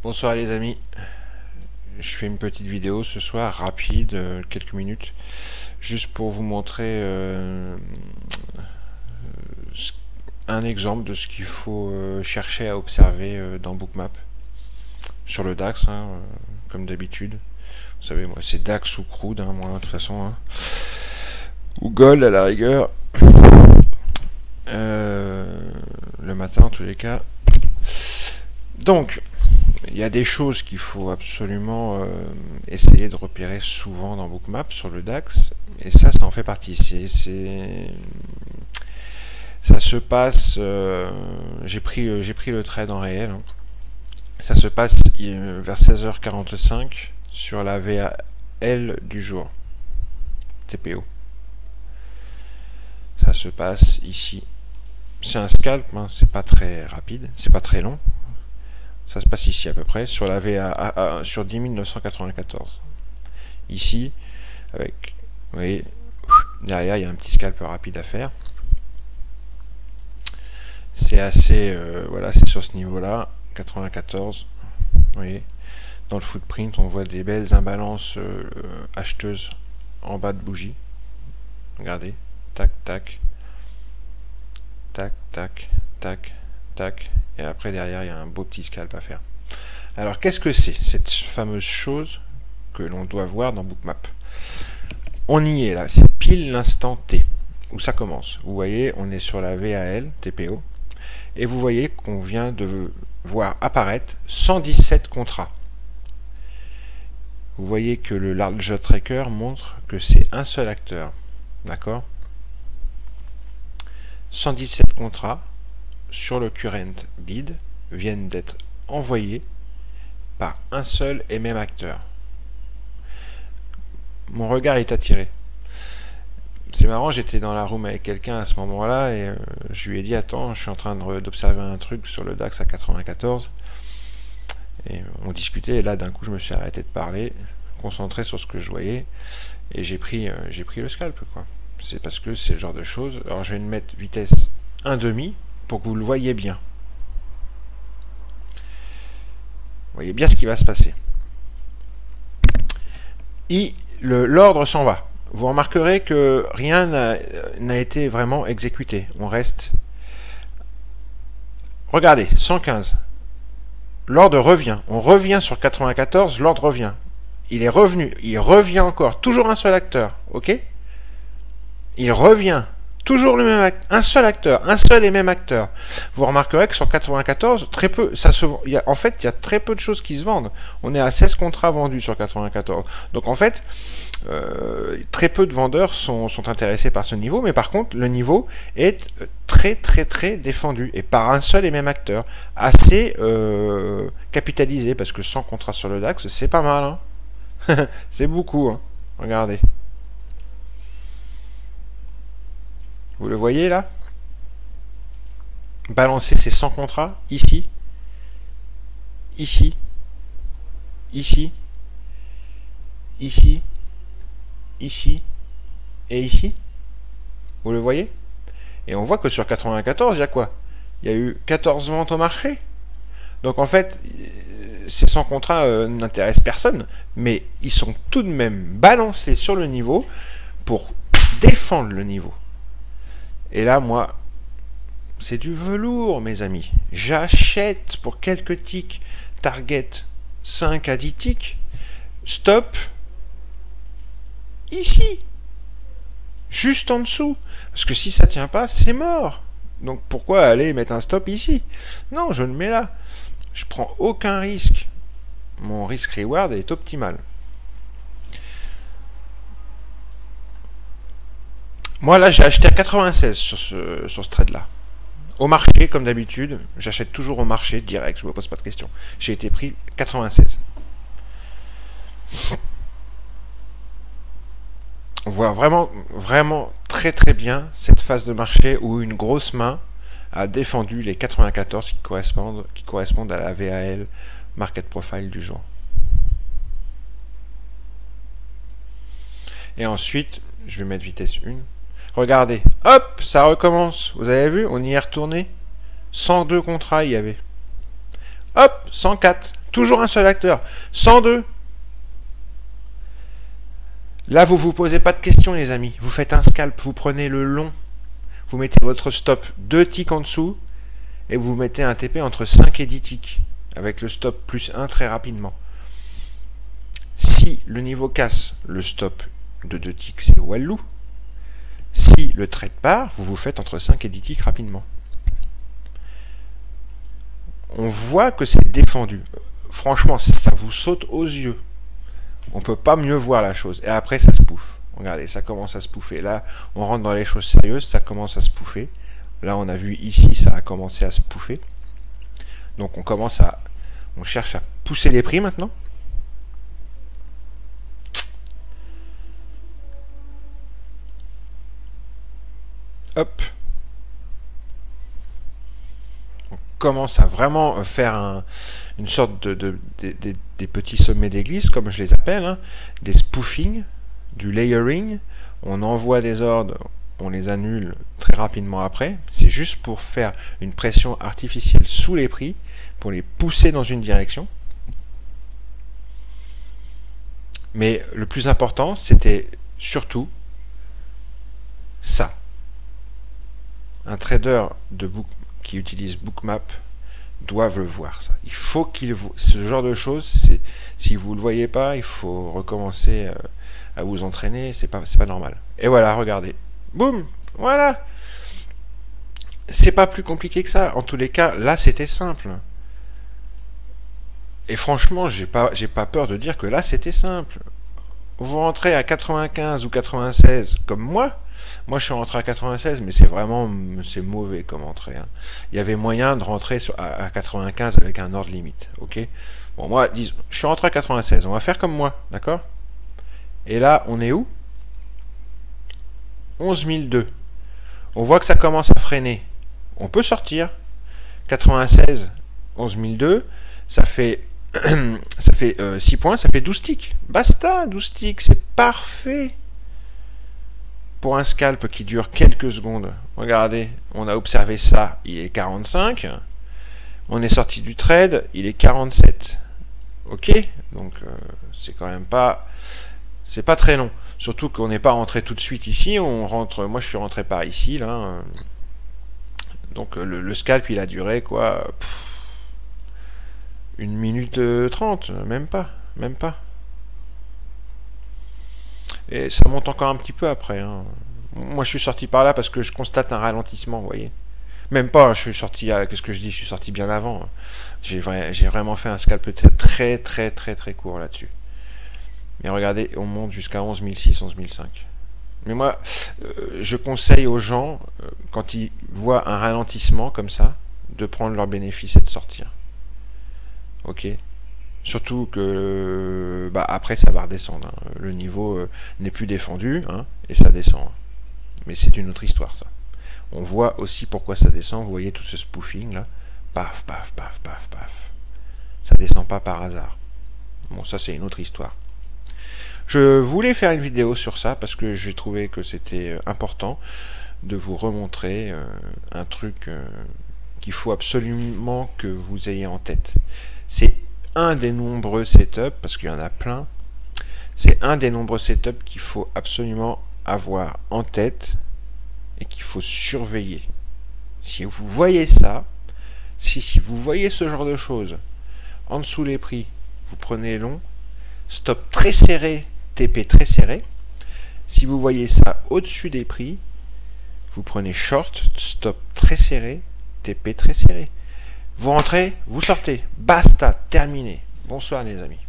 Bonsoir les amis, je fais une petite vidéo ce soir rapide, quelques minutes, juste pour vous montrer un exemple de ce qu'il faut chercher à observer dans Bookmap, sur le DAX, comme d'habitude. Vous savez, moi c'est DAX ou Crude, moi de toute façon, ou Gold à la rigueur, le matin en tous les cas. Donc, il y a des choses qu'il faut absolument essayer de repérer souvent dans Bookmap sur le DAX, et ça en fait partie. Ça se passe, j'ai pris le trade en réel, ça se passe vers 16h45 sur la VAL du jour, TPO. Ça se passe ici. C'est un scalp, c'est pas très rapide, c'est pas très long. Ça se passe ici à peu près, sur la VA, sur 10 994. Ici, avec, vous voyez, derrière, il y a un petit scalp rapide à faire. C'est assez, voilà, c'est sur ce niveau-là, 94. Vous voyez, dans le footprint, on voit des belles imbalances acheteuses en bas de bougie. Regardez, tac, tac, tac, tac, tac, tac. Et après, derrière, il y a un beau petit scalp à faire. Alors, qu'est-ce que c'est, cette fameuse chose que l'on doit voir dans Bookmap? On y est là, c'est pile l'instant T, où ça commence. Vous voyez, on est sur la VAL, TPO, et vous voyez qu'on vient de voir apparaître 117 contrats. Vous voyez que le large tracker montre que c'est un seul acteur. D'accord? 117 contrats sur le current bid viennent d'être envoyés par un seul et même acteur. Mon regard est attiré. C'est marrant, j'étais dans la room avec quelqu'un à ce moment-là et je lui ai dit attends, je suis en train d'observer un truc sur le DAX à 94 et on discutait et là d'un coup je me suis arrêté de parler, concentré sur ce que je voyais et j'ai pris le scalp quoi. C'est parce que c'est le genre de choses. Alors je vais mettre vitesse 1,5 pour que vous le voyez bien. Vous voyez bien ce qui va se passer. Et l'ordre s'en va. Vous remarquerez que rien n'a été vraiment exécuté. On reste... Regardez, 115. L'ordre revient. On revient sur 94, l'ordre revient. Il est revenu. Il revient encore. Toujours un seul acteur. Ok? Il revient. Toujours le même un seul acteur, un seul et même acteur. Vous remarquerez que sur 94, très peu, en fait, il y a très peu de choses qui se vendent. On est à 16 contrats vendus sur 94. Donc en fait, très peu de vendeurs sont intéressés par ce niveau, mais par contre, le niveau est très défendu et par un seul et même acteur. Assez capitalisé, parce que 100 contrats sur le DAX, c'est pas mal. C'est beaucoup. Regardez. Vous le voyez là? Balancer ces 100 contrats, ici, ici, ici, ici, ici, et ici. Vous le voyez? Et on voit que sur 94, il y a quoi? Il y a eu 14 ventes au marché. Donc en fait, ces 100 contrats n'intéressent personne, mais ils sont tout de même balancés sur le niveau pour défendre le niveau. Et là, moi, c'est du velours, mes amis. J'achète pour quelques ticks. Target 5 à 10 ticks. Stop. Ici. Juste en dessous. Parce que si ça tient pas, c'est mort. Donc pourquoi aller mettre un stop ici? Non, je le mets là. Je prends aucun risque. Mon risk-reward est optimal. Moi, là, j'ai acheté à 96 sur ce trade-là. Au marché, comme d'habitude, j'achète toujours au marché, direct, je ne me pose pas de questions. J'ai été pris 96. On voit vraiment très bien cette phase de marché où une grosse main a défendu les 94 qui correspondent à la VAL Market Profile du jour. Et ensuite, je vais mettre vitesse 1. Regardez, hop, ça recommence. Vous avez vu, on y est retourné. 102 contrats, il y avait. Hop, 104. Toujours un seul acteur. 102. Là, vous vous posez pas de questions, les amis. Vous faites un scalp, vous prenez le long. Vous mettez votre stop 2 ticks en dessous et vous mettez un TP entre 5 et 10 ticks avec le stop plus 1 très rapidement. Si le niveau casse, le stop de 2 ticks, c'est Walou. Si le trade part, vous vous faites entre 5 et 10 ticks rapidement. On voit que c'est défendu. Franchement, ça vous saute aux yeux. On peut pas mieux voir la chose. Et après, ça se pouffe. Regardez, ça commence à se pouffer. Là, on rentre dans les choses sérieuses, ça commence à se pouffer. Là, on a vu ici, ça a commencé à se pouffer. Donc, on cherche à pousser les prix maintenant. Hop. On commence à vraiment faire une sorte des petits sommets d'église, comme je les appelle, hein, des spoofings, du layering. On envoie des ordres, on les annule très rapidement après. C'est juste pour faire une pression artificielle sous les prix, pour les pousser dans une direction. Mais le plus important, c'était surtout ça. Un trader qui utilise Bookmap doivent le voir, ça. Il faut qu'il voit ce genre de choses. Si vous le voyez pas, il faut recommencer à vous entraîner. C'est pas normal. Et voilà, regardez. Boum, voilà. C'est pas plus compliqué que ça. En tous les cas, là, c'était simple. Et franchement, j'ai pas peur de dire que là, c'était simple. Vous rentrez à 95 ou 96 comme moi. Moi, je suis rentré à 96, mais c'est mauvais comme entrée. Hein. Il y avait moyen de rentrer à 95 avec un ordre limite. Ok. Bon, moi, je suis rentré à 96. On va faire comme moi, d'accord? Et là, on est où? 11 002. On voit que ça commence à freiner. On peut sortir. 96, 11 002. Ça fait 6 points, ça fait 12 ticks. Basta, 12 ticks, c'est parfait. Pour un scalp qui dure quelques secondes. Regardez, on a observé ça, il est 45. On est sorti du trade, il est 47. Ok, donc c'est quand même pas... C'est pas très long. Surtout qu'on n'est pas rentré tout de suite ici. On rentre. Moi, je suis rentré par ici, là. Donc le scalp, il a duré quoi? 1 minute 30, même pas. Même pas. Et ça monte encore un petit peu après. Hein. Moi, je suis sorti par là parce que je constate un ralentissement, vous voyez. Même pas, je suis sorti, qu'est-ce que je dis? Je suis sorti bien avant. J'ai vraiment fait un scalp très court là-dessus. Mais regardez, on monte jusqu'à 11 006, 11 005. Mais moi, je conseille aux gens, quand ils voient un ralentissement comme ça, de prendre leur bénéfice et de sortir. Ok? Surtout que après ça va redescendre. Hein. Le niveau n'est plus défendu hein, et ça descend. Mais c'est une autre histoire ça. On voit aussi pourquoi ça descend. Vous voyez tout ce spoofing là. Paf, paf, paf, paf, paf. Ça descend pas par hasard. Bon, ça c'est une autre histoire. Je voulais faire une vidéo sur ça parce que j'ai trouvé que c'était important de vous remontrer un truc qu'il faut absolument que vous ayez en tête. C'est un des nombreux setups, parce qu'il y en a plein, c'est un des nombreux setups qu'il faut absolument avoir en tête et qu'il faut surveiller. Si vous voyez ça, si vous voyez ce genre de choses, en dessous les prix, vous prenez long, stop très serré, TP très serré. Si vous voyez ça au-dessus des prix, vous prenez short, stop très serré, TP très serré. Vous rentrez, vous sortez. Basta, terminé. Bonsoir les amis.